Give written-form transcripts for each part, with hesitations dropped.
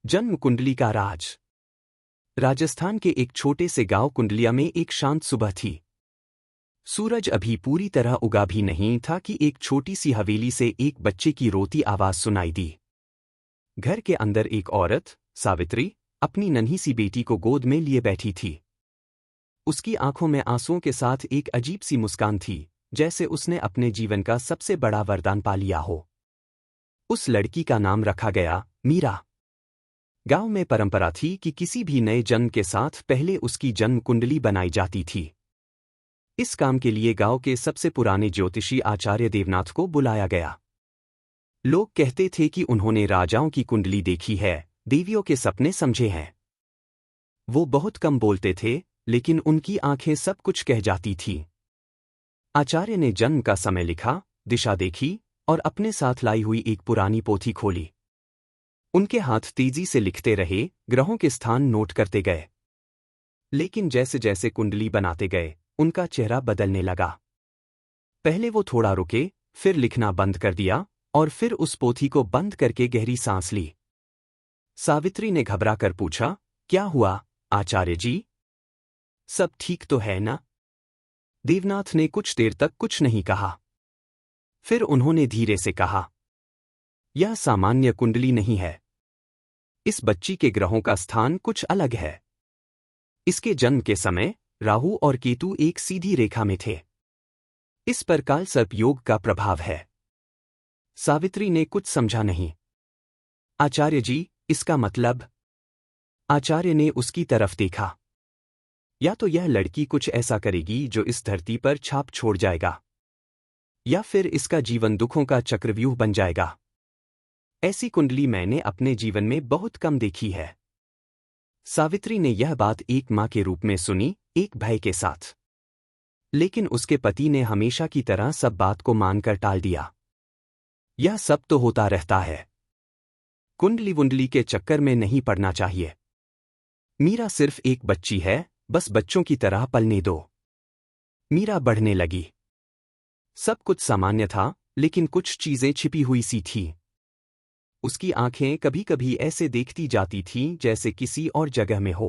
जन्म कुंडली का राज। राजस्थान के एक छोटे से गांव कुंडलिया में एक शांत सुबह थी। सूरज अभी पूरी तरह उगा भी नहीं था कि एक छोटी सी हवेली से एक बच्चे की रोती आवाज सुनाई दी। घर के अंदर एक औरत, सावित्री, अपनी नन्ही सी बेटी को गोद में लिए बैठी थी। उसकी आंखों में आंसुओं के साथ एक अजीब सी मुस्कान थी, जैसे उसने अपने जीवन का सबसे बड़ा वरदान पा लिया हो। उस लड़की का नाम रखा गया मीरा। गांव में परंपरा थी कि किसी भी नए जन्म के साथ पहले उसकी जन्म कुंडली बनाई जाती थी। इस काम के लिए गांव के सबसे पुराने ज्योतिषी आचार्य देवनाथ को बुलाया गया। लोग कहते थे कि उन्होंने राजाओं की कुंडली देखी है, देवियों के सपने समझे हैं। वो बहुत कम बोलते थे, लेकिन उनकी आंखें सब कुछ कह जाती थीं। आचार्य ने जन्म का समय लिखा, दिशा देखी और अपने साथ लाई हुई एक पुरानी पोथी खोली। उनके हाथ तेजी से लिखते रहे, ग्रहों के स्थान नोट करते गए। लेकिन जैसे जैसे कुंडली बनाते गए, उनका चेहरा बदलने लगा। पहले वो थोड़ा रुके, फिर लिखना बंद कर दिया और फिर उस पोथी को बंद करके गहरी सांस ली। सावित्री ने घबरा कर पूछा, क्या हुआ आचार्य जी? सब ठीक तो है ना? देवनाथ ने कुछ देर तक कुछ नहीं कहा। फिर उन्होंने धीरे से कहा, यह सामान्य कुंडली नहीं है। इस बच्ची के ग्रहों का स्थान कुछ अलग है। इसके जन्म के समय राहु और केतु एक सीधी रेखा में थे। इस पर काल सर्प योग का प्रभाव है। सावित्री ने कुछ समझा नहीं। आचार्य जी, इसका मतलब? आचार्य ने उसकी तरफ देखा। या तो यह लड़की कुछ ऐसा करेगी जो इस धरती पर छाप छोड़ जाएगा, या फिर इसका जीवन दुखों का चक्रव्यूह बन जाएगा। ऐसी कुंडली मैंने अपने जीवन में बहुत कम देखी है। सावित्री ने यह बात एक मां के रूप में सुनी, एक भय के साथ। लेकिन उसके पति ने हमेशा की तरह सब बात को मानकर टाल दिया। यह सब तो होता रहता है। कुंडली वुंडली के चक्कर में नहीं पड़ना चाहिए। मीरा सिर्फ एक बच्ची है, बस बच्चों की तरह पलने दो। मीरा बढ़ने लगी। सब कुछ सामान्य था, लेकिन कुछ चीजें छिपी हुई सी थीं। उसकी आंखें कभी कभी ऐसे देखती जाती थीं जैसे किसी और जगह में हो।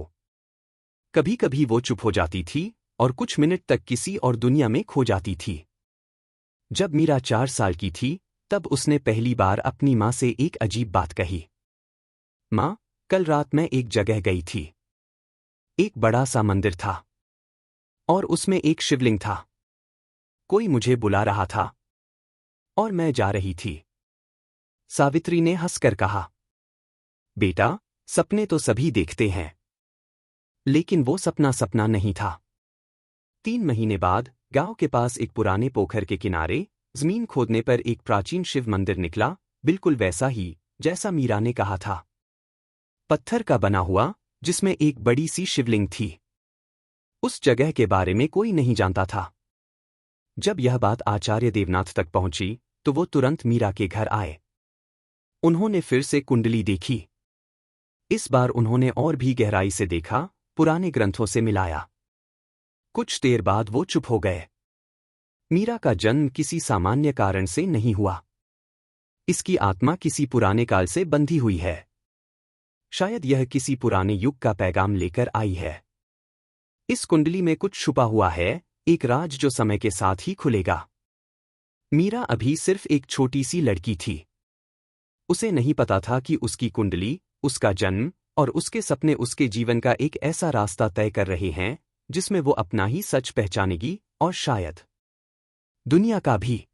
कभी कभी वो चुप हो जाती थी और कुछ मिनट तक किसी और दुनिया में खो जाती थी। जब मीरा 4 साल की थी, तब उसने पहली बार अपनी मां से एक अजीब बात कही। मां, कल रात मैं एक जगह गई थी। एक बड़ा सा मंदिर था और उसमें एक शिवलिंग था। कोई मुझे बुला रहा था और मैं जा रही थी। सावित्री ने हंसकर कहा, बेटा, सपने तो सभी देखते हैं, लेकिन वो सपना सपना नहीं था। 3 महीने बाद गांव के पास एक पुराने पोखर के किनारे जमीन खोदने पर एक प्राचीन शिव मंदिर निकला, बिल्कुल वैसा ही जैसा मीरा ने कहा था। पत्थर का बना हुआ, जिसमें एक बड़ी सी शिवलिंग थी। उस जगह के बारे में कोई नहीं जानता था। जब यह बात आचार्य देवनाथ तक पहुंची, तो वो तुरंत मीरा के घर आए। उन्होंने फिर से कुंडली देखी। इस बार उन्होंने और भी गहराई से देखा, पुराने ग्रंथों से मिलाया। कुछ देर बाद वो चुप हो गए। मीरा का जन्म किसी सामान्य कारण से नहीं हुआ। इसकी आत्मा किसी पुराने काल से बंधी हुई है। शायद यह किसी पुराने युग का पैगाम लेकर आई है। इस कुंडली में कुछ छुपा हुआ है, एक राज जो समय के साथ ही खुलेगा। मीरा अभी सिर्फ एक छोटी सी लड़की थी। उसे नहीं पता था कि उसकी कुंडली, उसका जन्म और उसके सपने उसके जीवन का एक ऐसा रास्ता तय कर रहे हैं, जिसमें वो अपना ही सच पहचानेगी और शायद दुनिया का भी।